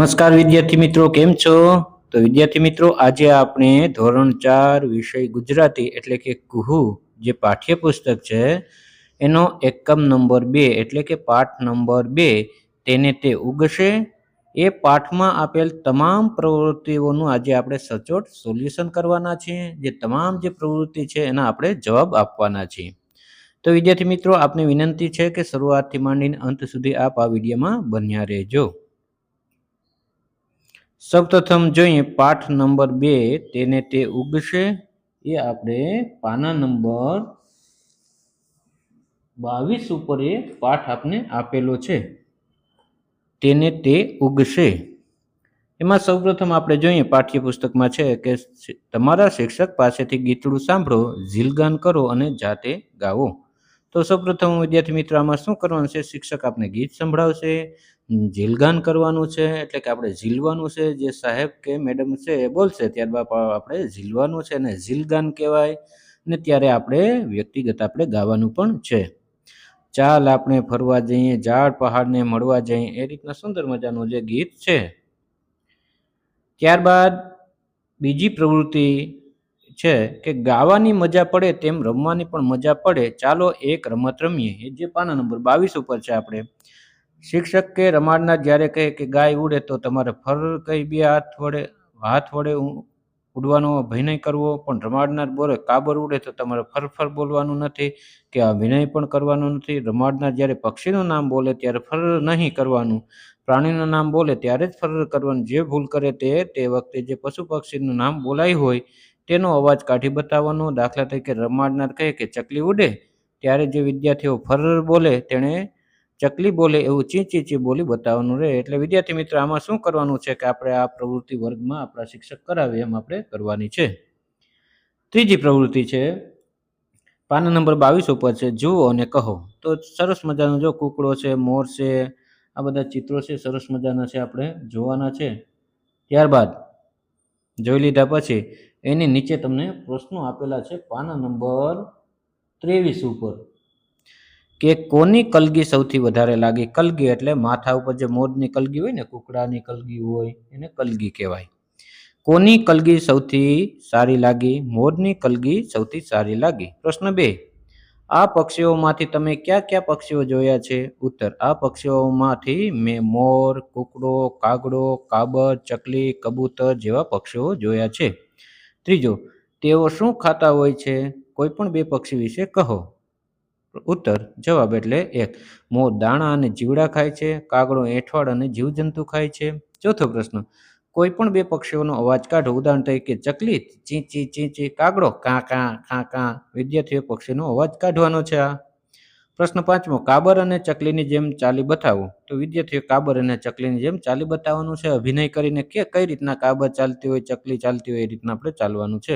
નમસ્કાર વિદ્યાર્થી મિત્રો, કેમ છો? તો વિદ્યાર્થી મિત્રો, આજે આપણે ધોરણ 4 વિષય ગુજરાતી એટલે કે કુહુ જે પાઠ્યપુસ્તક છે એનો એકમ નંબર 2 એટલે કે પાઠ નંબર 2 તેને તે ઉગશે એ પાઠમાં આપેલ તમામ પ્રવૃત્તિઓનું આજે આપણે સચોટ સોલ્યુશન કરવાના છીએ. જે તમામ જે પ્રવૃત્તિ છે એના આપણે જવાબ આપવાના છીએ. તો વિદ્યાર્થી મિત્રો, આપને વિનંતી છે કે શરૂઆતથી માંડીને અંત સુધી આપ આ વિડીયોમાં બન્યા રહેજો. સૌપ્રથમ જોઈએ પાઠ નંબર 2 તેને તે ઉગશે એ આપણે પાના નંબર 22 ઉપર એ પાઠ આપને આપેલો છે, તેને તે ઉગશે. એમાં સૌપ્રથમ આપણે જોઈએ પાઠ્યપુસ્તકમાં છે કે તમારા શિક્ષક પાસેથી ગીતડું સાંભળો, ઝીલગાન કરો અને જાતે ગાવો. તો સૌપ્રથમ વિદ્યાર્થી મિત્રો આમાં શું કરવાનું છે? શિક્ષક આપણે ગીત સંભળાવશે, ઝીલગાન કરવાનું છે એટલે કે આપણે ઝીલવાનું છે. જે સાહેબ કે મેડમ છે એ બોલશે ત્યારબાદ આપણે ઝીલવાનું છે અને ઝીલગાન કહેવાય. ને ત્યારે આપણે વ્યક્તિગત આપણે ગાવાનું પણ છે. ચાલ આપણે ફરવા જઈએ, ઝાડ પહાડને મળવા જઈએ, એ રીતના સુંદર મજાનું જે ગીત છે. ત્યારબાદ બીજી પ્રવૃત્તિ છે કે ગાવાની મજા પડે તેમ રમવાની પણ મજા પડે, ચાલો એક રમત રમીએ. એ જે પાના નંબર 22 ઉપર છે. આપણે શિક્ષક કે રમાડનાર જ્યારે કહે કે ગાય ઉડે તો તમારે ફર કઈ બે હાથ વડે ઉડવાનો અભિનય કરવો, પણ રમાડનાર બોલે કાબર ઉડે તો તમારે ફર બોલવાનું નથી કે અભિનય પણ કરવાનો નથી. રમાડનાર જ્યારે પક્ષીનું નામ બોલે ત્યારે ફર નહીં કરવાનું, પ્રાણીનું નામ બોલે ત્યારે જ ફર કરવાનું. જે ભૂલ કરે તે વખતે જે પશુ પક્ષીનું નામ બોલાયું હોય તેનો અવાજ કાઢી બતાવવાનો. દાખલા તરીકે રમાડનાર કહે કે ચકલી ઉડે ત્યારે જે વિદ્યાર્થીઓ ફર બોલે તેણે ચકલી બોલે એવું ચી બોલી બતાવવાનું રહે. એટલે વિદ્યાર્થી મિત્ર આમાં શું કરવાનું છે કે આપણે આ પ્રવૃત્તિ વર્ગમાં આપણા શિક્ષક કરાવે એમ આપણે કરવાની છે. ત્રીજી પ્રવૃત્તિ છે પાના નંબર 22 ઉપર છે, જુઓ અને કહો. તો સરસ મજાનો જો કૂકડો છે, મોર છે, આ બધા ચિત્રો છે, સરસ મજાના છે, આપણે જોવાના છે. ત્યારબાદ જોઈ લીધા પછી એની નીચે તમને પ્રશ્નો આપેલા છે પાના નંબર 23 ઉપર કે કોની કલગી સૌથી વધારે લાગી. કલગી એટલે માથા ઉપર જે મોરની કલગી હોય ને, કૂકડાની કલગી હોય એને કલગી કહેવાય. કોની કલગી સૌથી સારી લાગી? મોરની કલગી સૌથી સારી લાગી. પ્રશ્ન 2, આ પક્ષીઓમાંથી તમે કયા કયા પક્ષીઓ જોયા છે? ઉત્તર, આ પક્ષીઓમાંથી મેં મોર, કૂકડો, કાગડો, કાબર, ચકલી, કબૂતર જેવા પક્ષીઓ જોયા છે. ત્રીજો, તેઓ શું ખાતા હોય છે? કોઈ પણ બે પક્ષી વિશે કહો. ઉત્તર જવાબ એટલે 1, મોર દાણા અને જીવડા ખાય છે, કાગડો એઠવાડ અને જીવજંતુ ખાય છે. ચોથો પ્રશ્ન, કોઈ પણ બે પક્ષીઓનો અવાજ કાઢો. ઉદાહરણ તરીકે ચકલી ચી ચી ચી ચી, કાગડો કા કા ખા કા. વિદ્યાર્થીઓ પક્ષીનો અવાજ કાઢવાનો છે. આ પ્રશ્ન 5મો, કાબર અને ચકલીની જેમ ચાલી બતાવો. તો વિદ્યાર્થીઓ કાબર અને ચકલીની જેમ ચાલી બતાવવાનું છે, અભિનય કરીને કે કઈ રીતના કાબર ચાલતી હોય, ચકલી ચાલતી હોય એ રીતના આપણે ચાલવાનું છે.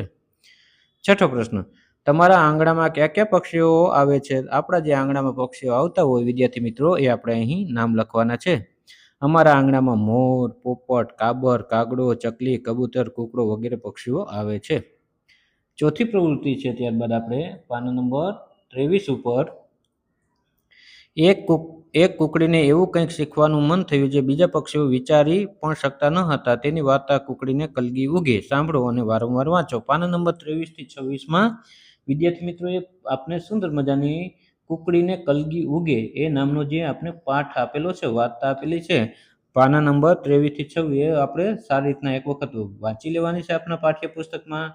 છઠ્ઠો પ્રશ્ન, તમારા આંગણામાં કયા કયા પક્ષીઓ આવે છે? આપણા જે આંગણામાં પક્ષીઓ આવતા હોય વિદ્યાર્થી મિત્રો એ આપણે અહીં નામ લખવાના છે. અમારા આંગણામાં મોર, પોપટ, કાબર, કાગડો, ચકલી, કબૂતર, કૂકડો વગેરે પક્ષીઓ આવે છે. ચોથી પ્રવૃત્તિ છે ત્યારબાદ આપણે પાના નંબર 23 ઉપર એક કુકડીને એવું કંઈક શીખવાનું મન થયું જે બીજા પક્ષીઓ વિચારી પણ શકતા ન હતા. તેની વાર્તા કુકડીને કલગી ઉગે. સાંભળો અને વારંવાર વાંચો. પાના નંબર 23 થી 26માં વિદ્યાર્થી મિત્રોએ આપને સુંદર મજાની કુકડીને કલગી ઉગે એ નામનો જે આપણે પાઠ આપેલો છે, વાર્તા આપેલી છે, પાના નંબર 23 થી 26 એ આપણે સારી રીતના એક વખત વાંચી લેવાની છે આપણા પાઠ્યપુસ્તકમાં.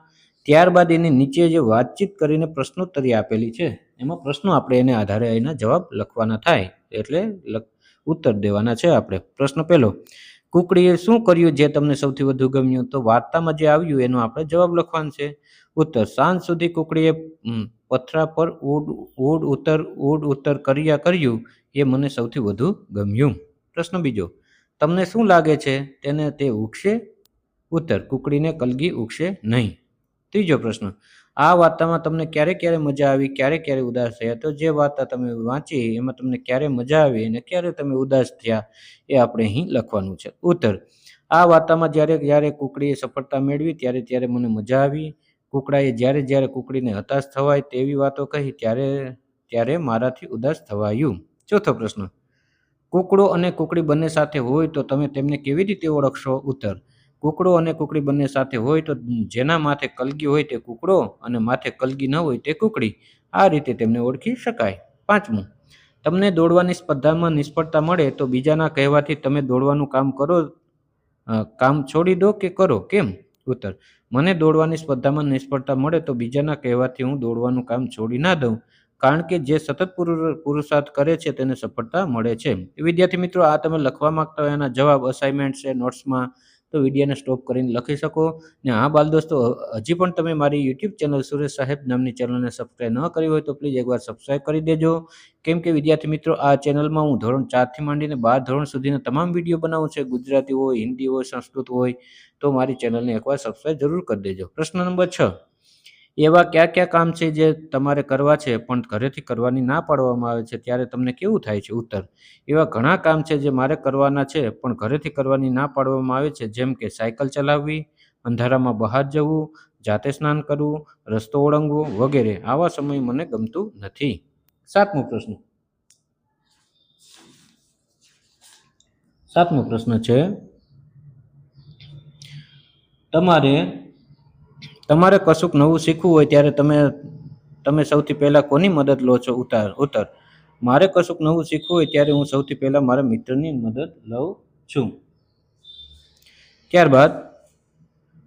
ત્યારબાદ એની નીચે જે વાતચીત કરીને પ્રશ્નોત્તરી આપેલી છે એમાં પ્રશ્નો આપણે એને આધારે એના જવાબ લખવાના થાય, એટલે ઉત્તર દેવાના છે આપણે. પ્રશ્ન પહેલો, કુકડીએ શું કર્યું જે તમને સૌથી વધુ ગમ્યું? તો વાર્તામાં જે આવ્યું એનો આપણે જવાબ લખવાનો છે. ઉત્તર, સાંજ સુધી કુકડીએ પથરા પર ઉડ ઉત્તર કર્યું એ મને સૌથી વધુ ગમ્યું. પ્રશ્ન બીજો, તમને શું લાગે છે તેને તે ઉગશે? ઉત્તર, કુકડીને કલગી ઉગશે નહીં. ત્રીજો પ્રશ્ન, આ વાર્તામાં તમને ક્યારે ક્યારે મજા આવી, ક્યારે ઉદાસ થયા? તો જે વાર્તા તમે વાંચી એમાં તમને ક્યારે મજા આવી અને ક્યારે તમે ઉદાસ થયા એ આપણે અહીં લખવાનું છે. ઉત્તર, આ વાર્તામાં જ્યારે કુકડીએ સફળતા મેળવી ત્યારે મને મજા આવી. કુકડાએ જ્યારે કુકડીને હતાશ થવાય તેવી વાતો કહી ત્યારે મારાથી ઉદાસ થવાયું. ચોથો પ્રશ્ન, કૂકડો અને કૂકડી બંને સાથે હોય તો તમે તેમને કેવી રીતે ઓળખશો? ઉત્તર: કૂકડો અને કૂકડી બંને સાથે હોય તો જેના માથે કલગી હોય તે કૂકડો અને માથે કલગી ન હોય તે કૂકડી. આ રીતે તેમને ઓળખી શકાય. 5મું, તમને દોડવાની સ્પર્ધામાં નિષ્ફળતા મળે તો બીજાના કહેવાથી તમે દોડવાનું કામ છોડી દો કે કરો? કેમ? ઉત્તર: મને દોડવાની સ્પર્ધામાં નિષ્ફળતા મળે તો બીજાના કહેવાથી હું દોડવાનું કામ છોડી ના દઉં, કારણ કે જે સતત પુરુષાર્થ કરે છે તેને સફળતા મળે છે. વિદ્યાર્થી મિત્રો, આ તમે લખવા માંગતા હોય એના જવાબ અસાઇનમેન્ટ છે નોટ્સમાં, તો વિડીયોને સ્ટોપ કરીને લખી શકો. ને હા બાલ દોસ્તો, હજી પણ તમે મારી યુટ્યુબ ચેનલ સુરેશ સાહેબ નામની ચેનલને સબસ્ક્રાઈબ ન કરી હોય તો પ્લીઝ એકવાર સબસ્ક્રાઈબ કરી દેજો. કેમ કે વિદ્યાર્થી મિત્રો, આ ચેનલમાં હું ધોરણ 4 થી માંડીને 12 ધોરણ સુધીના તમામ વિડીયો બનાવું છું. ગુજરાતી હોય, હિન્દી હોય, સંસ્કૃત હોય, તો મારી ચેનલને એકવાર સબસ્ક્રાઈબ જરૂર કરી દેજો. પ્રશ્ન નંબર 6, એવા કયા કયા કામ છે જે તમારે કરવા છે પણ ઘરેથી કરવાની ના પાડવામાં આવે છે ત્યારે તમને કેવું થાય છે? ઉત્તર: એવા ઘણા કામ છે જે મારે કરવાના છે પણ ઘરેથી કરવાની ના પાડવામાં આવે છે, જેમ કે સાયકલ ચલાવવી, અંધારામાં બહાર જવું, જાતે સ્નાન કરવું, રસ્તો ઓળંગવો વગેરે. આવા સમય મને ગમતું નથી. 7મો પ્રશ્ન છે, તમારે કશુંક નવું શીખવું હોય ત્યારે તમે સૌથી પહેલા કોની મદદ લો છો? ઉત્તર: મારે કશુંક નવું શીખવું હોય ત્યારે હું સૌથી પહેલા મારા મિત્રની મદદ લઉં છું. ત્યારબાદ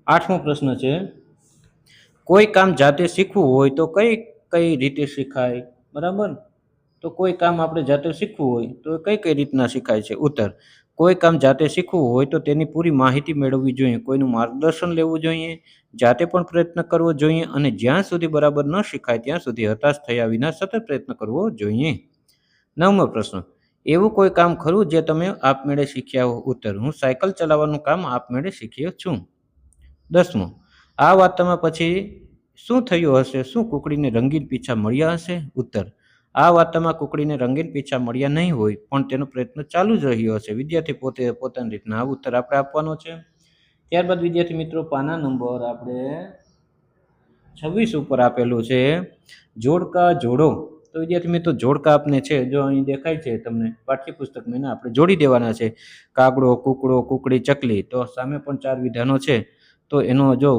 8મો પ્રશ્ન છે, કોઈ કામ જાતે શીખવું હોય તો કઈ રીતે શીખાય? બરાબર, તો કોઈ કામ આપણે જાતે શીખવું હોય તો કઈ રીતના શીખાય છે? ઉત્તર: કોઈ કામ જાતે શીખવું હોય તો તેની પૂરી માહિતી મેળવવી જોઈએ, કોઈનું માર્ગદર્શન લેવું જોઈએ, જાતે પણ પ્રયત્ન કરવો જોઈએ અને જ્યાં સુધી બરાબર ન શીખાય ત્યાં સુધી હતાશ થયા વિના સતત પ્રયત્ન કરવો જોઈએ. 9મો પ્રશ્ન, એવું કોઈ કામ ખરું જે તમે આપમેળે શીખ્યા હો? ઉત્તર: હું સાયકલ ચલાવવાનું કામ આપમેળે શીખ્યો છું. 10મો, આ વાર્તામાં પછી શું થયું હશે? શું કુકડીને રંગીન પીંછા મળ્યા હશે? ઉત્તર: આ વાર્તામાં કુકડીને રંગીન પીંછા મળ્યા નહીં હોય પણ તેનો પ્રયત્ન ચાલુ જ રહ્યો હશે. વિદ્યાર્થી પોતાની રીતના આ ઉત્તર આપણે આપવાનો છે. ત્યારબાદ વિદ્યાર્થી મિત્રો, પાના નંબર આપણે 26 ઉપર આપેલું છે જોડકા જોડો. તો વિદ્યાર્થી મિત્રો, જોડકા આપને છે, જો અહીં દેખાય છે તમને પાઠ્યપુસ્તકમાં, એને આપણે જોડી દેવાના છે. કાગડો, કૂકડો, કૂકડી, ચકલી. તો સામે પણ 4 વિધાનો છે, તો એનો જો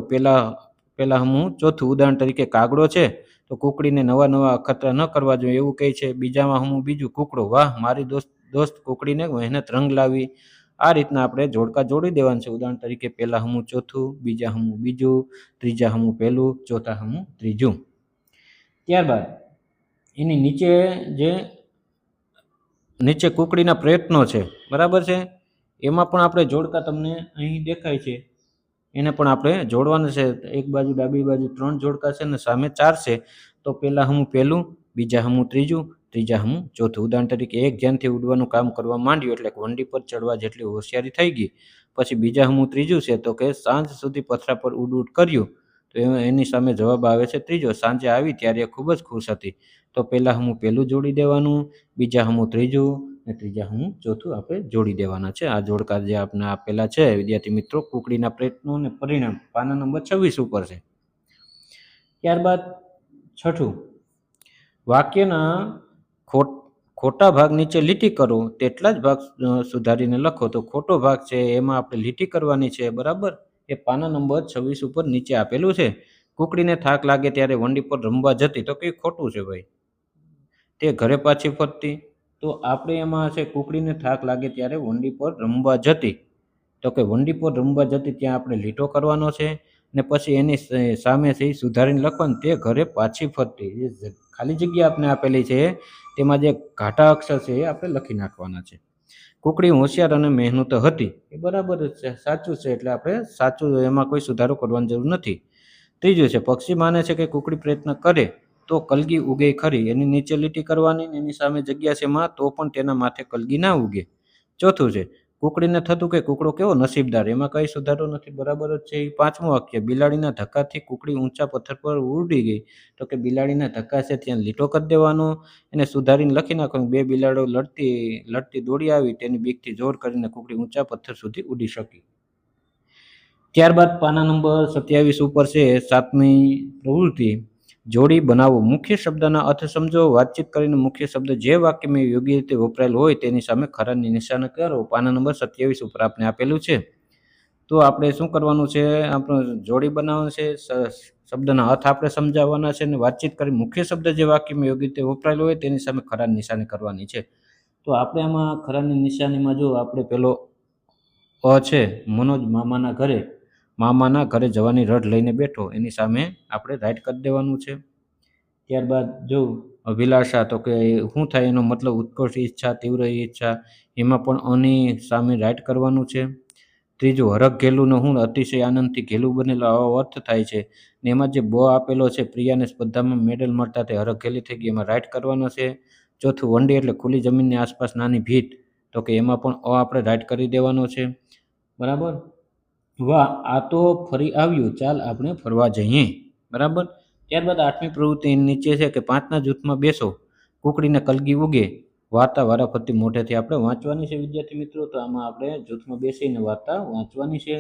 પેલા હું ચોથું ઉદાહરણ તરીકે કાગડો છે તો કૂકડીને નવા અખતરા ન કરવા જોઈએ એવું કહે છે. બીજામાં હું બીજું કૂકડો, વાહ મારી દોસ્ત કૂકડીને મહેનત રંગ લાવી. આ રીતના આપણે જોડકા જોડી દેવાનું છે. ઉદાહરણ તરીકે પહેલા હમું ચોથું, બીજા હમું બીજું, ત્રીજા હમું પહેલું, ચોથા હમું ત્રીજું. ત્યારબાદ એની નીચે કૂકડીના પ્રયત્નો છે, બરાબર છે, એમાં પણ આપણે જોડકા તમને અહીં દેખાય છે, એને પણ આપણે જોડવાનું છે. એક બાજુ ડાબી બાજુ 3 જોડકા છે અને સામે 4 છે. તો પહેલા હમું પહેલું, બીજા હમું ત્રીજું, ત્રીજા હમું ચોથું. ઉદાહરણ તરીકે એક ધ્યાનથી ઉડવાનું કામ કરવા માંડ્યું એટલે વંડી પર ચડવા જેટલી હોશિયારી થઈ ગઈ. પછી બીજા હમું ત્રીજું છે, તો કે સાંજ સુધી પથરા પર ઉડ કર્યું. તો એની સામે જવાબ આવે છે ત્રીજો. સાંજે આવી ત્યારે એ ખૂબ જ ખુશ હતી. તો પહેલા હમું પહેલું જોડી દેવાનું, બીજા હમું ત્રીજું અને ત્રીજા હમું ચોથું આપણે જોડી દેવાના છે. આ જોડકા જે આપણે આપેલા છે વિદ્યાર્થી મિત્રો, કુકડીના પ્રયત્નો અને પરિણામ, પાના નંબર 26 ઉપર છે. ત્યારબાદ 6, વાક્યના ખોટા ભાગ નીચે લીટી કરો, તેટલા જ ભાગ સુધારીને લખો. તો ખોટો ભાગ છે એમાં આપણે લીટી કરવાની છે, બરાબર. એ પાના નંબર 26 ઉપર નીચે આપેલું છે. કુકડીને થાક લાગે ત્યારે વંડી પર રમવા જતી. તો કઈ ખોટું છે ભાઈ, તે ઘરે પાછી ફરતી. તો આપણે એમાં છે કુકડીને થાક લાગે ત્યારે વંડી પર રમવા જતી. તો કે વંડી પર રમવા જતી ત્યાં આપણે લીટો કરવાનો છે ને પછી એની સામેથી સુધારીને લખવાનું, તે ઘરે પાછી ફરતી. એ ખાલી જગ્યા આપણે આપેલી છે તેમાં જે ઘાટા અક્ષર છે એ આપણે લખી નાખવાના છે. કુકડી હોશિયાર અને મહેનતુ હતી. એ બરાબર જ છે, સાચું છે, એટલે આપણે સાચું, એમાં કોઈ સુધારો કરવાની જરૂર નથી. ત્રીજું છે, પક્ષી માને છે કે કુકડી પ્રયત્ન કરે તો કલગી ઉગે ખરી. એની નીચે લીટી કરવાની, એની સામે જગ્યા છે માં, તો પણ તેના માથે કલગી ના ઉગે. ચોથું છે, કુકડીને થતું કે કૂકડો કેવો નસીબદાર. એમાં કઈ સુધારો નથી, બરાબર જ છે. 5મું વાક્ય, બિલાડીના ધક્કાથી કુકડી ઊંચા પથ્થર પર ઉડી ગઈ. તો કે બિલાડીના ધક્કા છે ત્યાં લીટો કરી દેવાનો, એને સુધારીને લખી નાખવાનું. 2 બિલાડીઓ લડતી દોડી આવી, તેની બીકથી જોર કરીને કુકડી ઊંચા પથ્થર સુધી ઉડી શકી. ત્યારબાદ પાના નંબર 27 ઉપર છે 7મી પ્રવૃત્તિ, જોડી બનાવો, મુખ્ય શબ્દના અર્થ સમજો, વાતચીત કરીને મુખ્ય શબ્દ જે વાક્યમાં યોગ્ય રીતે વપરાયેલ હોય તેની સામે ખરાની નિશાન કરો. પાના નંબર 27 ઉપર આપણે આપેલું છે. તો આપણે શું કરવાનું છે, આપણે જોડી બનાવવાનું છે, શબ્દના અર્થ આપણે સમજાવવાના છે અને વાતચીત કરી મુખ્ય શબ્દ જે વાક્યમાં યોગ્ય રીતે વપરાયેલો હોય તેની સામે ખરાની નિશાની કરવાની છે. તો આપણે આમાં ખરાની નિશાનીમાં જો આપણે પેલો અ છે, મનોજ મામાના ઘરે જવાની રડ લઈને બેઠો, એની સામે આપણે રાઈટ કરી દેવાનું છે. ત્યારબાદ જો અભિલાષા, તો કે શું થાય એનો મતલબ ઉત્કર્ષ ઈચ્છા, તીવ્ર ઈચ્છા, એમાં પણ અની સામે રાઈટ કરવાનું છે. ત્રીજું હરખ ઘેલુંનો હું અતિશય આનંદથી ઘેલું બનેલો, આવો અર્થ થાય છે. ને એમાં જે બ આપેલો છે, પ્રિયાને સ્પર્ધામાં મેડલ મળતા તે હરખ ઘેલી થઈ ગઈ, એમાં રાઈટ કરવાનો છે. ચોથું વંડી એટલે ખુલ્લી જમીનની આસપાસ નાની ભીત, તો કે એમાં પણ આપણે રાઈટ કરી દેવાનો છે. બરાબર. વાહ, આ તો ફરી આવ્યું, ચાલ આપણે ફરવા જઈએ. બરાબર. ત્યારબાદ 8મી પ્રવૃત્તિ નીચે છે કે 5ના જૂથમાં બેસો, કુકડીને કલગી ઉગે, વાર્તા વારાફરતી મોઢેથી આપણે વાંચવાની છે વિદ્યાર્થી મિત્રો. તો આમાં આપણે જૂથમાં બેસીને વાર્તા વાંચવાની છે.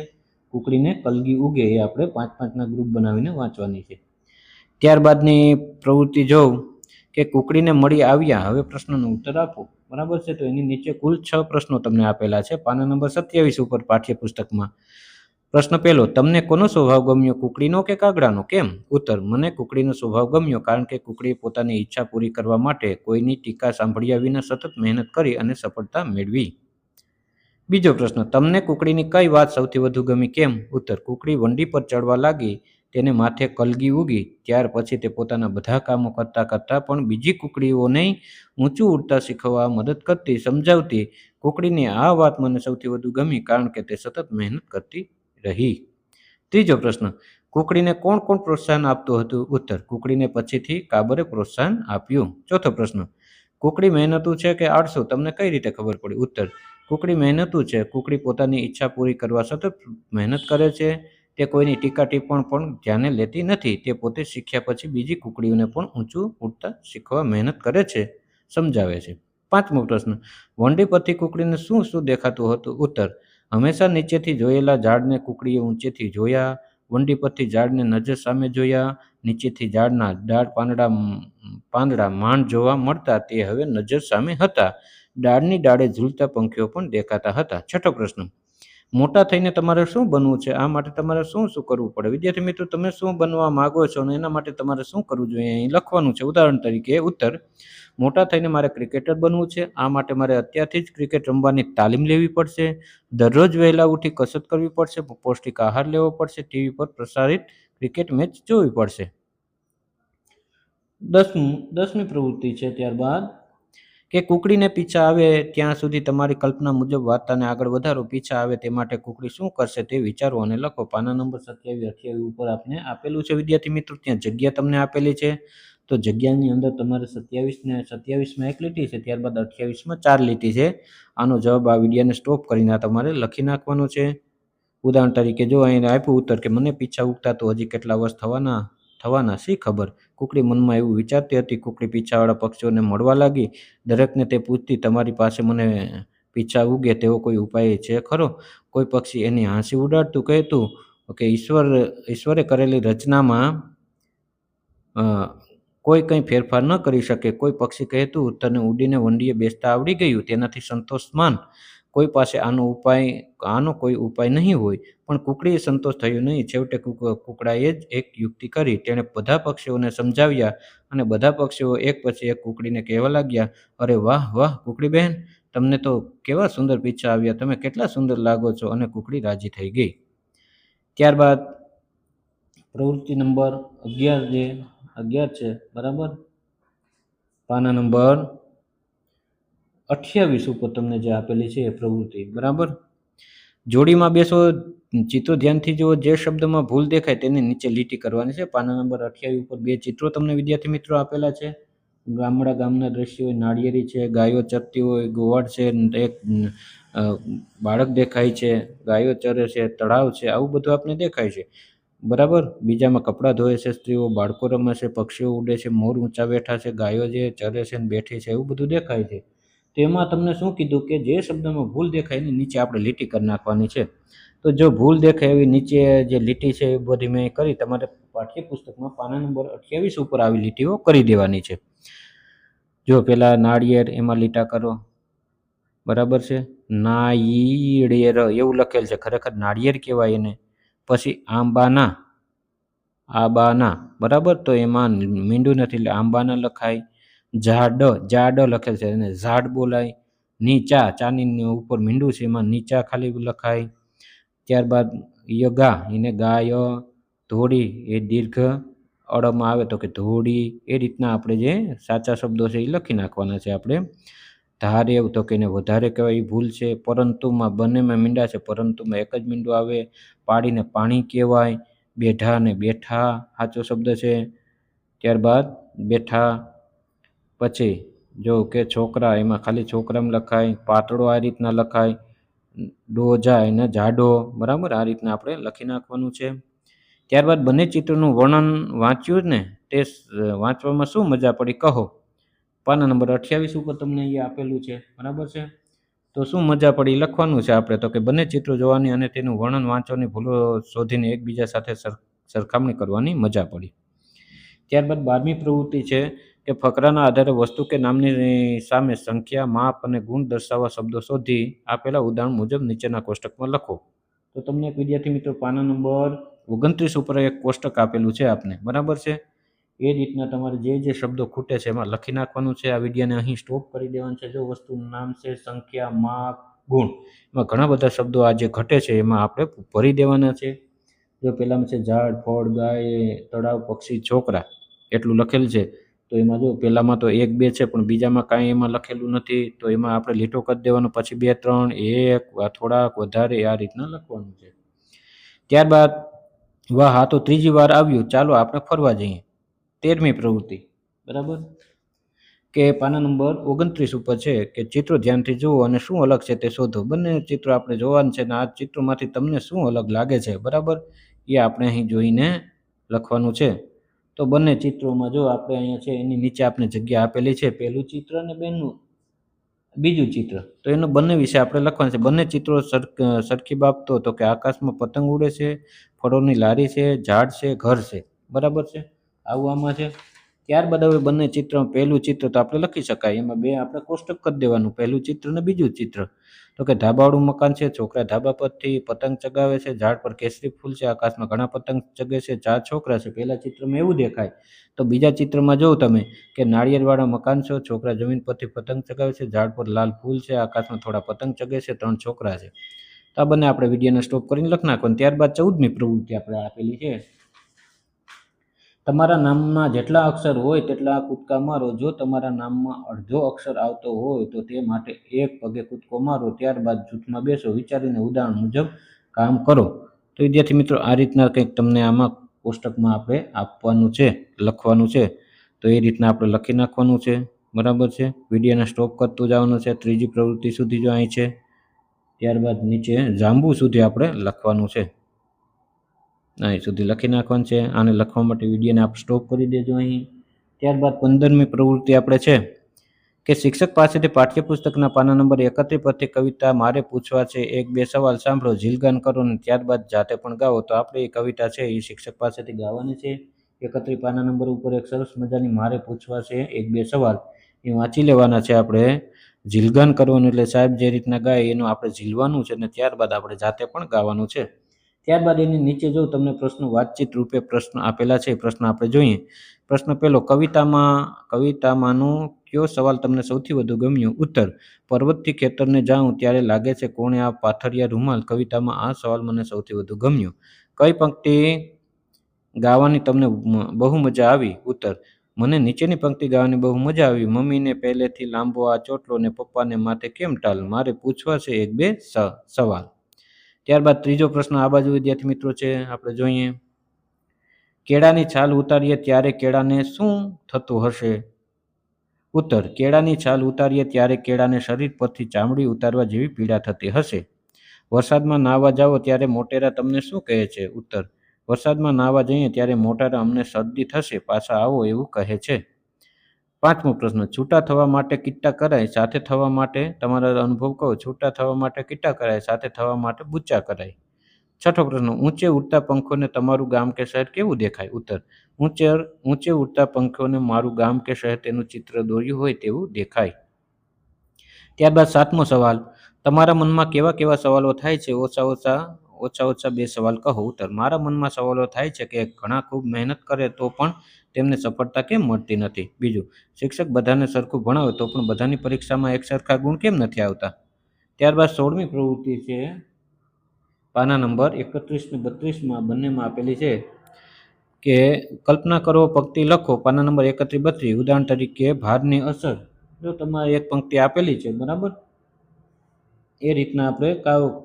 કુકડીને કલગી ઉગે એ આપણે 5-5ના ગ્રુપ બનાવીને વાંચવાની છે. ત્યારબાદની પ્રવૃત્તિ જોઉં કે કુકડીને મળી આવ્યા, હવે પ્રશ્નનો ઉત્તર આપો. બરાબર છે. તો એની નીચે કુલ 6 પ્રશ્નો તમને આપેલા છે પાના નંબર 27 ઉપર પાઠ્યપુસ્તકમાં. પ્રશ્ન પહેલો, તમને કોનો સ્વભાવ ગમ્યો, કુકડીનો કે કાગડાનો? કેમ? ઉત્તર, મને કુકડીનો સ્વભાવ ગમ્યો કારણ કે કુકડીએ પોતાની ઈચ્છા પૂરી કરવા માટે કોઈની ટીકા સાંભળ્યા વિના સતત મહેનત કરી અને સફળતા મેળવી. બીજો પ્રશ્ન, તમને કુકડીની કઈ વાત સૌથી વધુ ગમી? કેમ? ઉત્તર, કુકડી વંડી પર ચડવા લાગી, તેને માથે કલગી ઉગી, ત્યાર પછી તે પોતાના બધા કામો કરતા કરતા પણ બીજી કુકડીઓને ઊંચું ઉડતા શીખવા મદદ કરતી, સમજાવતી. કુકડીની આ વાત મને સૌથી વધુ ગમી કારણ કે તે સતત મહેનત કરતી રહી. ત્રીજો પ્રશ્ન, કુકડીને કોણ કોણ પ્રોત્સાહન આપતું હતું? ઉત્તર, કુકડીને પછીથી કાબરે પ્રોત્સાહન આપ્યું. ચોથો પ્રશ્ન, કુકડી મહેનતુ છે કે આળસુ, તમને કઈ રીતે ખબર પડી? ઉત્તર, કુકડી મહેનતુ છે. કુકડી પોતાની ઈચ્છા પૂરી કરવા સતત મહેનત કરે છે. તે કોઈની ટીકા ટિપ્પણ પણ ધ્યાને લેતી નથી. તે પોતે શીખ્યા પછી બીજી કુકડીઓને પણ ઊંચું ઉડતા શીખવા મહેનત કરે છે, સમજાવે છે. 5મો પ્રશ્ન, વંડી પરથી કુકડીને શું શું દેખાતું હતું? ઉત્તર, હંમેશા નીચેથી જોયેલા ઝાડને કુકડીએ ઊંચેથી જોયા. વંડી પરથી ઝાડને નજર સામે જોયા. નીચેથી ઝાડના ડાળ પાંદડા માંડ જોવા મળતા, તે હવે નજર સામે હતા. ડાળની ડાળે ઝૂલતા પંખીઓ પણ દેખાતા હતા. 6થો પ્રશ્ન, મોટા થઈને તમારે શું બનવું છે? આ માટે તમારે શું શું કરવું પડે? વિદ્યાર્થી મિત્રો, તમે શું બનવા માંગો છો અને એના માટે તમારે શું કરવું જોઈએ અહીં લખવાનું છે. ઉદાહરણ તરીકે, ઉત્તર, મોટા થઈને મારે ક્રિકેટર બનવું છે. આ માટે મારે અત્યારથી જ ક્રિકેટ રમવાની તાલીમ લેવી પડશે. દરરોજ વહેલા ઉઠી કસરત કરવી પડશે. પૌષ્ટિક આહાર લેવો પડશે. ટીવી પર પ્રસારિત ક્રિકેટ મેચ જોવી પડશે. 10મી પ્રવૃત્તિ છે ત્યારબાદ કે કુકડીને પીછા આવે ત્યાં સુધી તમારી કલ્પના મુજબ વાર્તાને આગળ વધારો. પીછા આવે તે માટે કુકડી શું કરશે તે વિચારો અને લખો. પાના નંબર 27-28 ઉપર આપણે આપેલું છે વિદ્યાર્થી મિત્રો. ત્યાં જગ્યા તમને આપેલી છે. તો જગ્યાની અંદર તમારે 27માં એક લીટી છે, ત્યારબાદ 28માં 4 લીટી છે. આનો જવાબ આ વિડીયોને સ્ટોપ કરીને તમારે લખી નાખવાનો છે. ઉદાહરણ તરીકે જો અહીં આપ્યું ઉત્તર કે મને પીછા ઉગતા તો હજી કેટલા વર્ષ થવાના શી ખબર. કુકડી મનમાં એવું વિચારતી હતી. કુકડી પીછાવાળા પક્ષીઓને મળવા લાગી. દરેકને તે પૂછતી, તમારી પાસે મને પીછા ઉગે તેવો કોઈ ઉપાય છે ખરો? કોઈ પક્ષી એની હાંસી ઉડાડતું કહેતું કે ઈશ્વરે કરેલી રચનામાં કોઈ કંઈ ફેરફાર ન કરી શકે. કોઈ પક્ષી કહેતું, તને ઉડીને વંડીએ બેસતા આવડી ગયું, તેનાથી સંતોષ માન. કોઈ પાસે આનો કોઈ ઉપાય નહીં હોય. પણ કુકડીએ સંતોષ થયો નહીં. છેવટે કુકડાએ જ એક યુક્તિ કરી. તેણે બધા પક્ષીઓને સમજાવ્યા અને બધા પક્ષીઓ એક પછી એક કુકડીને કહેવા લાગ્યા, અરે વાહ વાહ કુકડી બહેન, તમને તો કેવા સુંદર પીછા આવ્યા, તમે કેટલા સુંદર લાગો છો. અને કુકડી રાજી થઈ ગઈ. ત્યારબાદ પ્રવૃત્તિ નંબર 11 છે. બરાબર. પાના નંબર 28 ઉપર તમને જે આપેલી છે એ પ્રવૃત્તિ. બરાબર. જોડીમાં બેસો, ચિત્રો ધ્યાનથી જુઓ. જે શબ્દમાં ભૂલ દેખાય તેની નીચે લીટી કરવાની છે. પાના નંબર 28 ઉપર 2 ચિત્રો તમને વિદ્યાર્થી મિત્રો આપેલા છે. ગામના દ્રશ્યો હોય, નાળિયેરી છે, ગાયો ચરતી હોય, ગોવાળ છે, એક બાળક દેખાય છે, ગાયો ચરે છે, તળાવ છે, આવું બધું આપણે દેખાય છે. બરાબર. બીજામાં કપડાં ધોય છે સ્ત્રીઓ, બાળકો રમે છે, પક્ષીઓ ઉડે છે, મોર ઊંચા બેઠા છે, ગાયો જે ચરે છે ને બેઠી છે, એવું બધું દેખાય છે. તેમાં તમને શું કીધું કે જે શબ્દમાં ભૂલ દેખાય એની નીચે આપણે લીટી કરી નાખવાની છે. તો જો ભૂલ દેખાય એવી નીચે જે લીટી છે એ બધી મેં કરી. તમારે પાઠ્યપુસ્તકમાં પાના નંબર 28 ઉપર આવી લીટીઓ કરી દેવાની છે. જો પેલા નાળિયેર એમાં લીટા કરો, બરાબર છે. નાળિયેર એવું લખેલ છે, ખરેખર નાળિયેર કહેવાય એને. પછી આંબાના, બરાબર, તો એમાં મીંડું નથી એટલે આંબાના લખાય. જાડ લખેલ છે એને ઝાડ બોલાય. નીચા, ચાની ઉપર મીંડું છે એમાં નીચા ખાલી લખાય. ત્યારબાદ યગા, એને ગાય. ધોળી એ દીર્ઘ અળમાં આવે તો કે ધોળી. એ રીતના આપણે જે સાચા શબ્દો છે એ લખી નાખવાના છે આપણે. ધારેવ તો કે એને વધારે કહેવાય, એ ભૂલ છે. પરંતુમાં બંનેમાં મીંડા છે, પરંતુમાં એક જ મીંડું આવે. પાડીને પાણી કહેવાય. બેઠા ને બેઠા સાચો શબ્દ છે. ત્યારબાદ બેઠા. પછી જો કે છોકરા, એમાં ખાલી છોકરામાં લખાય. પાતળો આ રીતના લખાય. ડોજા એને જાડો, બરાબર, આ રીતના આપણે લખી નાખવાનું છે. ત્યારબાદ બંને ચિત્રનું વર્ણન વાંચ્યું ને, તે વાંચવામાં શું મજા પડી કહો. પાના નંબર 28 ઉપર તમને અહીંયા આપેલું છે, બરાબર છે. તો શું મજા પડી લખવાનું છે આપણે, તો કે બંને ચિત્રો જોવાની અને તેનું વર્ણન વાંચવાની ભૂલો શોધીને એકબીજા સાથે સરખામણી કરવાની મજા પડી. ત્યારબાદ 12મી પ્રવૃત્તિ છે કે ફકરાના આધારે વસ્તુ કે નામની સામે સંખ્યા, માપ અને ગુણ દર્શાવવા શબ્દો શોધી આપેલા ઉદાહરણ મુજબ નીચેના કોષ્ટકમાં લખો. તો તમને એક વિદ્યાર્થી મિત્રો પાના નંબર 29 ઉપર એક કોષ્ટક આપેલું છે આપને, બરાબર છે. એ રીતના તમારે જે શબ્દો ખૂટે છે એમાં લખી નાખવાનું છે. આ વિડીયોને અહીં સ્ટોપ કરી દેવાનું છે. જો વસ્તુનું નામ છે, સંખ્યા, માપ, ગુણ, એમાં ઘણા બધા શબ્દો આ જે ઘટે છે એમાં આપણે ભરી દેવાના છે. જો પહેલામાં છે ઝાડ, ફળ, ગાય, તળાવ, પક્ષી, છોકરા, એટલું લખેલ છે. તો એમાં જો પહેલામાં તો 1 2 છે, પણ બીજામાં કાંઈ એમાં લખેલું નથી. તો એમાં આપણે લીટો કરી દેવાનો, પછી 2 3 1 થોડાક વધારે આ રીતના લખવાનું છે. ત્યારબાદ વાહ, હા તો ત્રીજી વાર આવ્યું, ચાલો આપણે ફરવા જઈએ. 13મી પ્રવૃત્તિ, બરાબર, કે પાના નંબર 29 ઉપર છે કે ચિત્રો ધ્યાનથી જુઓ અને શું અલગ છે તે શોધો. બંને ચિત્રો આપણે જોવાનું છે અને આ ચિત્રોમાંથી તમને શું અલગ લાગે છે, બરાબર, એ આપણે અહીં જોઈને લખવાનું છે. તો બંને ચિત્રોમાં જો આપણે અહીંયા છે એની નીચે આપણે જગ્યા આપેલી છે, પહેલું ચિત્ર અને બીજું ચિત્ર. તો એનો બંને વિશે આપણે લખવાનું છે. બંને ચિત્રો સરખી બાબતો, તો કે આકાશમાં પતંગ ઉડે છે, ફળોની લારી છે, ઝાડ છે, ઘર છે, બરાબર છે, આવું આમાં છે. ત્યારબાદ હવે બંને ચિત્ર, પહેલું ચિત્ર તો આપણે લખી શકાય, એમાં 2 આપણે કોષ્ટક કરી દેવાનું, પહેલું ચિત્ર અને બીજું ચિત્ર. તો કે ધાબાવાળું મકાન છે, છોકરા ધાબા પરથી પતંગ ચગાવે છે, ઝાડ પર કેસરી ફૂલ છે, આકાશમાં ઘણા પતંગ ચગે છે, 4 છોકરા છે. પહેલા ચિત્રમાં એવું દેખાય. તો બીજા ચિત્રમાં જોઉં તમે કે નાળિયેરવાળા મકાન છે, છોકરા જમીન પરથી પતંગ ચગાવે છે, ઝાડ પર લાલ ફૂલ છે, આકાશમાં થોડા પતંગ ચગે છે, 3 છોકરા છે. તો આ બંને આપણે વિડીયોને સ્ટોપ કરીને લખી નાખવાનું. ત્યારબાદ 14મી પ્રવૃત્તિ આપણે આપેલી છે. તમારા નામમાં જેટલા અક્ષર હોય તેટલા કૂદકા મારો. જો તમારા નામમાં અડધો અક્ષર આવતો હોય તો તે માટે 1 પગે કૂદકો મારો. ત્યારબાદ જૂથમાં બેસો, વિચારીને ઉદાહરણ મુજબ કામ કરો. તો વિદ્યાર્થી મિત્રો, આ રીતના કંઈક તમને આમાં કોષ્ટકમાં આપણે આપવાનું છે, લખવાનું છે. તો એ રીતના આપણે લખી નાખવાનું છે, બરાબર છે. વિડીયોને સ્ટોપ કરતું જવાનું છે. ત્રીજી પ્રવૃત્તિ સુધી જો અહીં છે, ત્યારબાદ નીચે જાંબુ સુધી આપણે લખવાનું છે. અહીં સુધી લખી નાખવાનું છે. આને લખવા માટે વિડીયોને આપણે સ્ટોપ કરી દેજો અહીં. ત્યારબાદ 15મી પ્રવૃત્તિ આપણે છે કે શિક્ષક પાસેથી પાઠ્યપુસ્તકના પાના નંબર 31 પરથી કવિતા મારે પૂછવા છે. 1 2 સવાલ સાંભળો, જીલગાન કરો અને ત્યારબાદ જાતે પણ ગાઓ. તો આપણે એ કવિતા છે એ શિક્ષક પાસેથી ગાવાની છે. 31 પાના નંબર ઉપર એક સરસ મજાની મારે પૂછવા છે 1 2 સવાલ, એ વાંચી લેવાના છે આપણે. જીલગાન કરવાનું એટલે સાહેબ જે રીતના ગાય એનું આપણે ઝીલવાનું છે અને ત્યારબાદ આપણે જાતે પણ ગાવાનું છે. ત્યારબાદ એની નીચે જો તમને પ્રશ્નો વાતચીત રૂપે પ્રશ્ન આપેલા છે, પ્રશ્ન આપણે જોઈએ. પ્રશ્ન પહેલો, કવિતામાંનો કયો સવાલ તમને સૌથી વધુ ગમ્યો? ઉત્તર, પર્વતથી ખેતરને જાઉં ત્યારે લાગે છે કોણે આ પાથરિયા રૂમાલ. કવિતામાં આ સવાલ મને સૌથી વધુ ગમ્યો. કઈ પંક્તિ ગાવાની તમને બહુ મજા આવી? ઉત્તર, મને નીચેની પંક્તિ ગાવાની બહુ મજા આવી. મમ્મીને પહેલેથી લાંબો આ ચોટલો ને પપ્પાને માથે કેમ ટાલ. મારે પૂછવા છે 1 2 સવાલ. ત્યારબાદ ત્રીજો પ્રશ્ન આ બાજુ વિદ્યાર્થી મિત્રો છે, આપણે જોઈએ. કેળાની છાલ ઉતારીએ ત્યારે કેળાને શું થતું હશે? ઉત્તર, કેળાની છાલ ઉતારીએ ત્યારે કેળાને શરીર પરથી ચામડી ઉતારવા જેવી પીડા થતી હશે. વરસાદમાં નાહવા જાઓ ત્યારે મોટેરા તમને શું કહે છે? ઉત્તર, વરસાદમાં નાહવા જઈએ ત્યારે મોટેરા અમને શરદી થશે, પાછા આવો એવું કહે છે. 5મો પ્રશ્ન, છૂટા થવા માટે કિટ્ટા કરાય, સાથે થવા માટે તમારા અનુભવ કહો. છૂટા થવા માટે કિટ્ટા કરાય, સાથે થવા માટે બુચ્ચા કરાય. છઠ્ઠો પ્રશ્ન, ઊંચે ઉડતા પંખોને તમારું ગામ કે શહેર કેવું દેખાય? ઉત્તર, ઊંચે ઉડતા પંખોને મારું ગામ કે શહેર તેનું ચિત્ર દોર્યું હોય તેવું દેખાય. ત્યારબાદ સાતમો સવાલ, તમારા મનમાં કેવા કેવા સવાલો થાય છે? ઓછા 2 સવાલ કહો. ઉત્તર, મારા મનમાં સવાલો થાય છે કે ઘણા ખૂબ મહેનત કરે તો પણ તેમને સફળતા કેમ મળતી નથી? બીજું, શિક્ષક બધાને સરખું ભણાવે તો પણ બધાની પરીક્ષામાં એક સરખા ગુણ કેમ નથી આવતા? ત્યારબાદ 16મી પ્રવૃત્તિ છે, પાના નંબર 31 ને 32 બંનેમાં આપેલી છે કે કલ્પના કરો, પંક્તિ લખો. પાના નંબર 31-32. ઉદાહરણ તરીકે ભારની અસર. જો તમારે એક પંક્તિ આપેલી છે, બરાબર, એ રીતના આપણે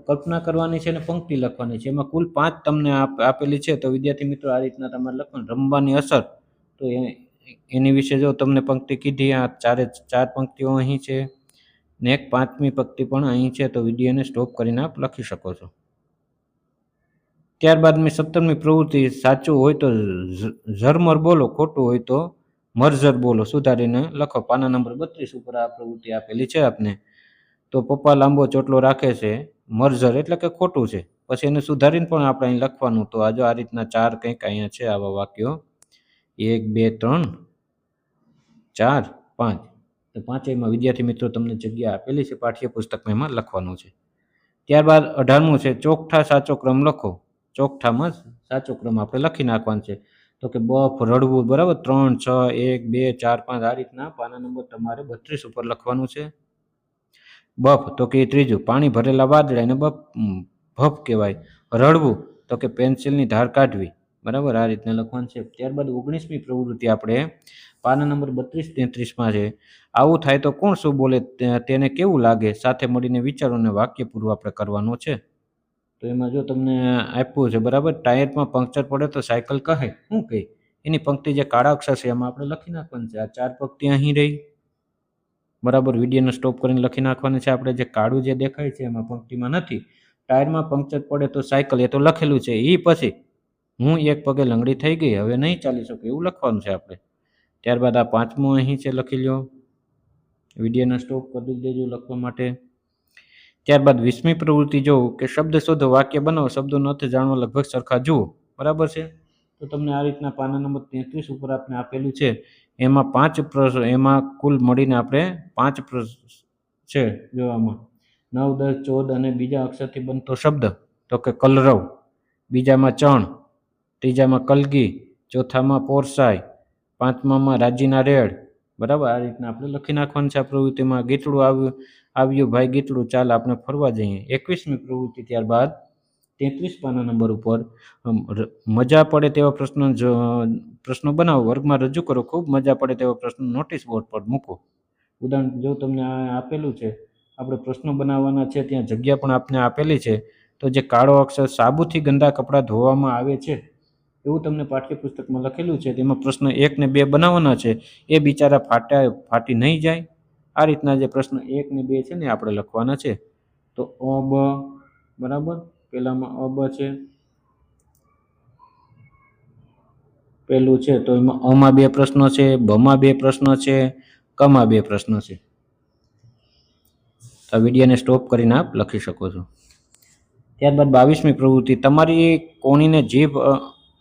કલ્પના કરવાની છે અને પંક્તિ લખવાની છે. એમાં કુલ 5 તમને આપેલી છે. તો વિદ્યાર્થી મિત્રો આ રીતના તમારે લખવાનું. રમવાની અસર, તો એની વિશે જો તમને પંક્તિ કીધી, આ 4 પંક્તિઓ અહીં છે ને એક 5મી પંક્તિ પણ અહીં છે. તો વિડીયોને સ્ટોપ કરીને આપ લખી શકો છો. ત્યારબાદ 17મી પ્રવૃત્તિ, સાચું હોય તો ઝરમર બોલો, ખોટું હોય તો મરઝર બોલો. સુધારીને લખો. પાના નંબર 32 ઉપર આ પ્રવૃત્તિ આપેલી છે આપને. તો પપ્પા લાંબો ચોટલો રાખે છે, મરઝર એટલે કે ખોટું છે. પછી એને સુધારીને પણ આપણે અહીં લખવાનું. તો આ જો આ રીતના 4 કંઈક અહીંયા છે આવા વાક્યો, 1 2 3 4 5. તો પાંચેયમાં વિદ્યાર્થી મિત્રો તમને જગ્યા આપેલી છે પાઠ્યપુસ્તકમાં, એમાં લખવાનું છે. ત્યારબાદ 18મું છે, ચોકઠા સાચો ક્રમ લખો. ચોકઠામાં સાચો ક્રમ આપણે લખી નાખવાનો છે. તો કે બફ, રડવું, બરાબર, 3 6 1 2 4 5 આ રીતના પાના નંબર તમારે 32 ઉપર લખવાનું છે. બફ તો કે ત્રીજું, પાણી ભરેલા વાદળા એને ભફ કહેવાય. રડવું તો કે પેન્સિલની ધાર કાઢવી, બરાબર, આ રીતના લખવાનું છે. ત્યારબાદ 19મી પ્રવૃત્તિ આપણે પાના નંબર 32-33 છે. આવું થાય તો કોણ શું બોલે તેને કેવું લાગે? સાથે મળીને વિચારોને વાક્ય પૂરું આપણે કરવાનું છે. તો એમાં જો તમને આપ્યું છે, બરાબર, ટાયરમાં પંક્ચર પડે તો સાયકલ કહે, શું કહે? એની પંક્તિ જે કાળા અક્ષર છે એમાં આપણે લખી નાખવાની છે. આ 4 પંક્તિ અહીં રહી, બરાબર, વિડીયોને સ્ટોપ કરીને લખી નાખવાની છે. આપણે જે કાળું જે દેખાય છે એમાં પંક્તિમાં નથી. ટાયરમાં પંક્ચર પડે તો સાયકલ, એ તો લખેલું છે. એ પછી હું એક પગે લંગડી થઈ ગઈ, હવે નહીં ચાલી શકું, એવું લખવાનું છે આપણે. ત્યારબાદ આ 5મું અહીં છે, લખી લો. વિડીયોને સ્ટોપ કરી દેજો લખવા માટે. ત્યારબાદ 20મી પ્રવૃત્તિ જોઉં કે શબ્દ શોધો, વાક્ય બનાવો, શબ્દોનો અર્થ જાણવા લગભગ સરખા જુઓ, બરાબર છે. તો તમને આ રીતના પાના નંબર 33 ઉપર આપણે આપેલું છે. એમાં 5 પ્રશ્ન, એમાં કુલ મળીને આપણે 5 પ્રશ્ન છે જોવામાં. 9 10 14 અને બીજા અક્ષરથી બનતો શબ્દ તો કે કલરવ, બીજામાં ચણ, ત્રીજામાં કલગી, ચોથામાં પોરસાય, 5મામાં રાજીના રેડ, બરાબર, આ રીતના આપણે લખી નાખવાનું છે. આ પ્રવૃત્તિમાં ગીતડું આવ્યું ભાઈ ગીતડું, ચાલ આપણે ફરવા જઈએ. 21મી પ્રવૃત્તિ ત્યારબાદ 33 પાના નંબર ઉપર મજા પડે તેવા પ્રશ્નો બનાવો, વર્ગમાં રજૂ કરો. ખૂબ મજા પડે તેવા પ્રશ્નો નોટિસ બોર્ડ પર મૂકો. ઉદાહરણ જો તમને આપેલું છે, આપણે પ્રશ્નો બનાવવાના છે, ત્યાં જગ્યા પણ આપને આપેલી છે. તો જે કાળો અક્ષર, સાબુથી ગંદા કપડાં ધોવામાં આવે છે, એવું તમને પાઠ્યપુસ્તકમાં લખેલું છે. તેમાં પ્રશ્ન 1 ને 2 બનાવવાના છે. એ બિચારા ફાટી નહીં જાય. આ રીતના જે પ્રશ્ન 1 ને 2 છે ને આપણે લખવાના છે. તો અ બ, બરાબર, પેલામાં અ બ છે, પેલું છે. તો એમાં અમાં 2 પ્રશ્નો છે, બમાં 2 પ્રશ્નો છે, કમાં 2 પ્રશ્નો છે. આ વિડીયોને સ્ટોપ કરીને આપ લખી શકો છો. ત્યારબાદ 22મી પ્રવૃત્તિ, તમારી કોણીને જીભ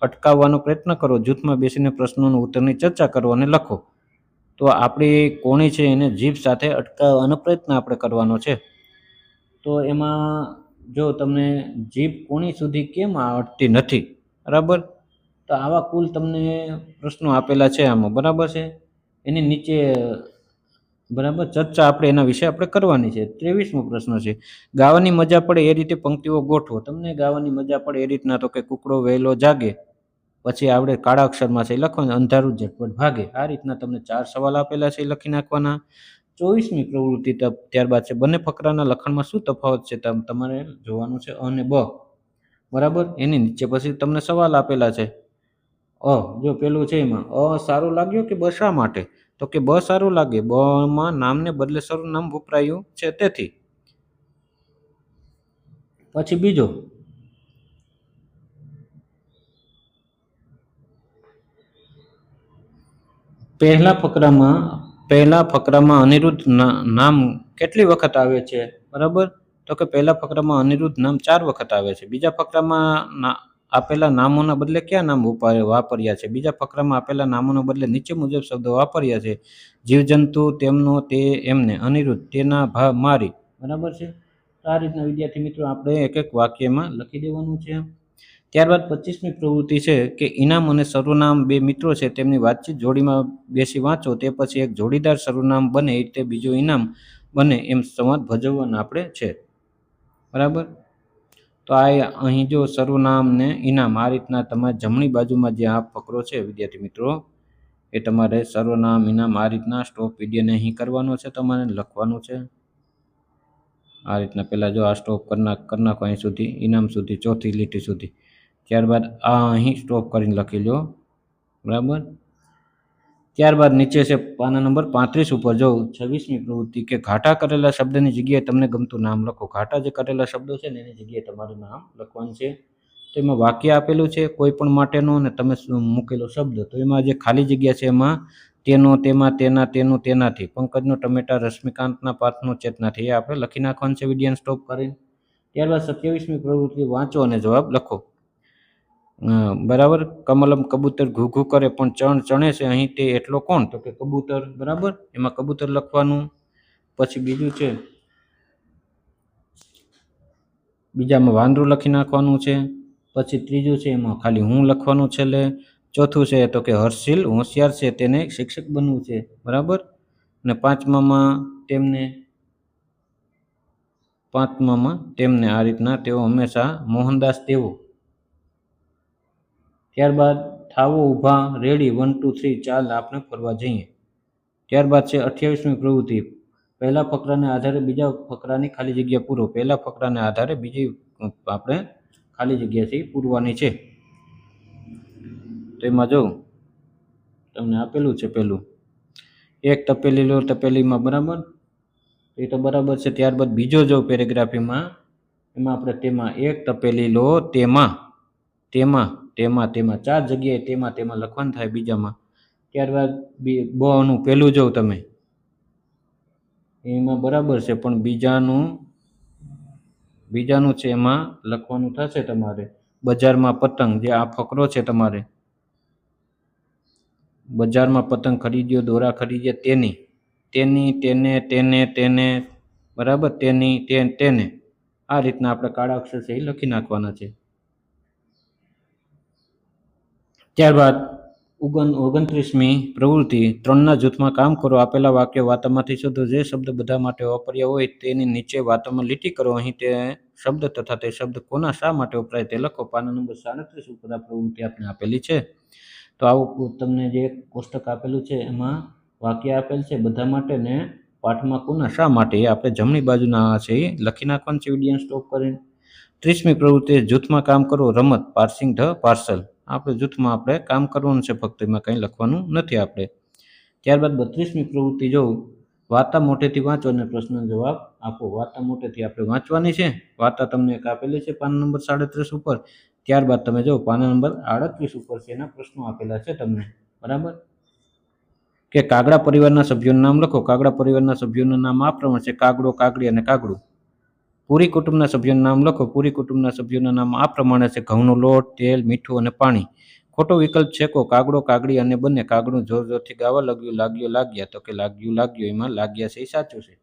અટકાવવાનો પ્રયત્ન કરો. જૂથમાં બેસીને પ્રશ્નોના ઉત્તરની ચર્ચા કરો અને લખો. તો આપણી કોણી છે એને જીભ સાથે અટકાવવાનો પ્રયત્ન આપણે કરવાનો છે. તો એમાં જો તમને જીભ કોણી સુધી કેમ અટકતી નથી, બરાબર, તો આવા કુલ તમને પ્રશ્નો આપેલા છે આમાં, બરાબર છે. એની નીચે, બરાબર, ચર્ચા આપણે એના વિશે આપણે કરવાની છે. 23મો પ્રશ્ન છે, ગાવાની મજા પડે એ રીતે પંક્તિઓ ગોઠવો. તમને ગાવાની મજા પડે એ રીતના, તો કે કુકડો વહેલો જાગે, પછી આપણે કાળા અક્ષરમાં છે લખવાનું, અંધારું ઝટપટ ભાગે. આ રીતના તમને 4 સવાલ આપેલા છે, લખી નાખવાના. 24મી પ્રવૃત્તિ ત્યારબાદ છે, બંને ફકરાના લખાણમાં શું તફાવત છે તમારે જોવાનું છે, અને બ, બરાબર. એની નીચે પછી તમને સવાલ આપેલા છે. જો પેલું છે એમાં સારું લાગ્યું કે બ શા માટે? તો કે બ સારું લાગે, બ માં નામને બદલે સર્વનામ વપરાયું છે તેથી. પછી બીજો, પહેલા ફકરામાં અનિરુદ્ધ નામ કેટલી વખત આવે છે, બરાબર? તો કે પહેલા ફકરામાં અનિરુદ્ધ નામ 4 વખત આવે છે. બીજા ફકરામાં આપેલા નામોના બદલે કયા નામ વાપર્યા છે? બીજા ફકરામાં આપેલા નામોના બદલે નીચે મુજબ શબ્દો વાપર્યા છે. જીવજંતુ, તેમનો, તે, એમને, અનિરુદ્ધ, તેના, મારી. બરાબર છે. આ રીતના વિદ્યાર્થી મિત્રો આપણે એક એક વાક્યમાં લખી દેવાનું છે. ત્યારબાદ 25મી પ્રવૃત્તિ છે કે ઇનામ અને સર્વનામ બે મિત્રો છે તેમની વાતચીત જોડીમાં બેસી વાંચો. તે પછી એક જોડીદાર સર્વનામ બને એ રીતે બીજું ઇનામ બને એમ સંવાદ ભજવવાના આપણે છે. બરાબર. તો આ અહીં જો સર્વનામ ને ઇનામ આ રીતના તમારે જમણી બાજુમાં જે આ ફકરો છે વિદ્યાર્થી મિત્રો એ તમારે સર્વનામ ઇનામ આ રીતના સ્ટોપ વિડીયોને અહીં કરવાનો છે, તમારે લખવાનું છે આ રીતના. પહેલાં જો આ સ્ટોપ કરી નાખો અહીં સુધી, ઇનામ સુધી, ચોથી લીટી સુધી. ત્યારબાદ આ અહીં સ્ટોપ કરીને લખી લો. બરાબર. ત્યારબાદ નીચે છે પાના નંબર 35 ઉપર જો 26મી પ્રવૃત્તિ કે ઘાટા કરેલા શબ્દની જગ્યાએ તમને ગમતું નામ લખો. ઘાટા જે કરેલા શબ્દો છે ને એની જગ્યાએ તમારે નામ લખવાનું છે. તો એમાં વાક્ય આપેલું છે કોઈ પણ માટેનો અને તમે મૂકેલો શબ્દ. તો એમાં જે ખાલી જગ્યા છે એમાં તેનો, તેમાં, તેના, તેનું, તેનાથી, પંકજનો ટમેટા, રશ્મિકાંતના પાથનો, ચેતનાથી એ આપણે લખી નાખવાનું છે વિડીયોને સ્ટોપ કરીને. ત્યારબાદ 27મી પ્રવૃત્તિ વાંચો અને જવાબ લખો. બરાબર. કમલમ કબૂતર ઘૂ ઘૂ કરે પણ ચણે છે અહીં તે એટલો કોણ? તો કે કબૂતર. બરાબર. એમાં કબૂતર લખવાનું. પછી બીજું છે બીજામાં વાંદરું લખી નાખવાનું છે. પછી ત્રીજું છે એમાં ખાલી હું લખવાનું છેલ્લે. ચોથું છે તો કે હર્ષિલ હોશિયાર છે તેને શિક્ષક બનવું છે. બરાબર. અને પાંચમામાં તેમને આ રીતના તેઓ હંમેશા મોહનદાસ તેઓ. ત્યારબાદ થાવો ઊભા, રેડી, 1 2 3 ચાલ આપણે ફરવા જઈએ. ત્યારબાદ છે 28મી પ્રવૃત્તિ પહેલા ફકરાને આધારે બીજા ફકરાની ખાલી જગ્યા પૂરો. પહેલા ફકરાને આધારે બીજી આપણે ખાલી જગ્યાથી પૂરવાની છે. તો એમાં જો તમને આપેલું છે પહેલું એક તપેલી લો તપેલીમાં. બરાબર. એ તો બરાબર છે. ત્યારબાદ બીજો જો પેરેગ્રાફીમાં એમાં આપણે તેમાં એક તપેલી લો તેમાં, તેમાં, તેમાં, તેમાં 4 જગ્યાએ તેમાં લખવાનું થાય બીજામાં. ત્યારબાદ બનું પહેલું જો તમે એમાં બરાબર છે પણ બીજાનું છે એમાં લખવાનું થશે તમારે બજારમાં પતંગ. જે આ ફકરો છે તમારે બજારમાં પતંગ ખરીદ્યો, દોરા ખરીદ્યા, તેની, તેને, તેને. બરાબર. તેની, તેને. આ રીતના આપણે કાળા અક્ષર છે એ લખી નાખવાના છે. ત્યારબાદ 29મી પ્રવૃત્તિ 3ના જૂથમાં કામ કરો. આપેલા વાક્ય વાર્તામાંથી શોધો. જે શબ્દ બધા માટે વાપર્યા હોય તેની નીચે વાર્તામાં લીટી કરો. અહીં તે શબ્દ તથા તે શબ્દ કોના શા માટે વપરાય તે લખો. પાના નંબર 37 ઉપર આ પ્રવૃત્તિ આપણે આપેલી છે. તો આવું તમને જે કોષ્ટક આપેલું છે એમાં વાક્ય આપેલ છે બધા માટે ને પાઠમાં કોના શા માટે એ આપણે જમણી બાજુના છે એ લખી નાખવાનું છે વિડીયો સ્ટોપ કરીને. 30મી પ્રવૃત્તિ જૂથમાં કામ કરો. રમત, પાર્સિંગ ધ પાર્સલ. આપણે જૂથમાં આપણે કામ કરવાનું છે, ફક્ત એમાં કંઈ લખવાનું નથી આપણે. ત્યારબાદ 32મી પ્રવૃત્તિ જો વાર્તા મોટેથી વાંચો અને પ્રશ્નનો જવાબ આપો. વાર્તા મોટેથી આપણે વાંચવાની છે. વાર્તા તમને એક આપેલી છે પાના નંબર 37 ઉપર. ત્યારબાદ તમે જો પાના નંબર 38 ઉપર છે એના પ્રશ્નો આપેલા છે તમને. બરાબર. કે કાગડા પરિવારના સભ્યોનું નામ લખો. કાગડા પરિવારના સભ્યોનું નામ આ પ્રમાણે છે કાગડો, કાગડી અને કાગડું. પૂરી કુટુંબના સભ્યોનું નામ લખો. પૂરી કુટુંબના સભ્યોના નામ આ પ્રમાણે છે ઘઉંનો લોટ, તેલ, મીઠું અને પાણી. ખોટો વિકલ્પ છેકો. કાગડો, કાગડી અને બંને. કાગડું જોર જોરથી ગાવા લાગ્યું, લાગ્યા. તો કે લાગ્યું, એમાં લાગ્યા છે એ સાચું છે.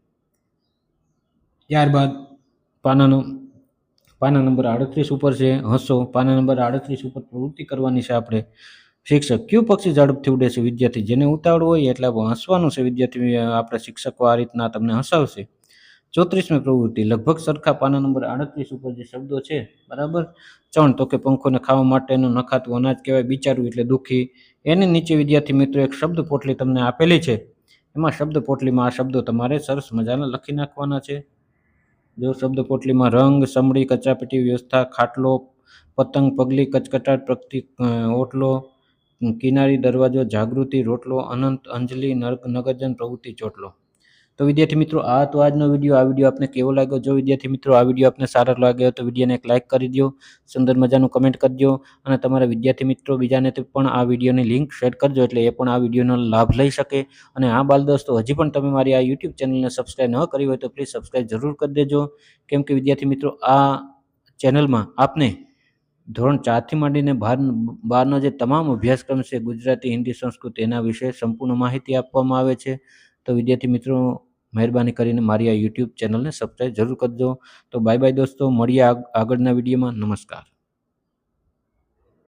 ત્યારબાદ પાના નંબર 38 ઉપર છે હસો. પાના નંબર 38 ઉપર પ્રવૃત્તિ કરવાની છે આપણે. શિક્ષક કયું પક્ષી ઝડપથી ઉડે છે? વિદ્યાર્થી જેને ઉતાવળ હોય એટલે હસવાનું છે વિદ્યાર્થી. આપણે શિક્ષકો આ રીતના તમને હસાવશે. 34મી પ્રવૃત્તિ લગભગ સરખા. પાના નંબર 38 ઉપર જે શબ્દો છે. બરાબર. ચણ તો કે પંખોને ખાવા માટેનું નખાતું અનાજ કહેવાય. બિચારું એટલે દુઃખી. એની નીચે વિદ્યાર્થી મિત્રો એક શબ્દ પોટલી તમને આપેલી છે. એમાં શબ્દ પોટલીમાં આ શબ્દો તમારે સરસ મજાના લખી નાખવાના છે. જો શબ્દ પોટલીમાં રંગ, સમડી, કચરાપેટી, વ્યવસ્થા, ખાટલો, પતંગ, પગલી, કચકટાટ, પ્રતીક, ઓટલો, કિનારી, દરવાજો, જાગૃતિ, રોટલો, અનંત, અંજલિ, નગરજન, પ્રવૃત્તિ, ચોટલો. તો વિદ્યાર્થી મિત્રો તો આજનો વિડીયો. આ વિડીયો આપને કેવો લાગ્યો? જો વિદ્યાર્થી મિત્રો આ વિડીયો આપને સારો લાગ્યો તો વિડીયોને એક લાઇક કરી દો, સુંદર મજાનું કમેન્ટ કરજો અને તમારા વિદ્યાર્થી મિત્રો બીજાને પણ આ વિડીયોની લિંક શેર કરજો, એટલે એ પણ આ વિડીયોનો લાભ લઈ શકે. અને બાલ દોસ્તો, હજી પણ તમે મારી આ યુટ્યુબ ચેનલને સબસ્ક્રાઈબ ન કરી હોય તો પ્લીઝ સબસ્ક્રાઈબ જરૂર કરી દેજો, કેમ કે વિદ્યાર્થી મિત્રો આ ચેનલમાં આપને ધોરણ 4 થી માંડીને 12નો જે તમામ અભ્યાસક્રમ છે, ગુજરાતી, હિન્દી, સંસ્કૃત, એના વિશે સંપૂર્ણ માહિતી આપવામાં આવે છે. તો વિદ્યાર્થી મિત્રો, મહેરબાની કરીને મારી આ યુટ્યુબ ચેનલને સબસ્ક્રાઈબ જરૂર કરજો. તો બાય બાય દોસ્તો, મળીએ આગળના વિડીયોમાં. નમસ્કાર.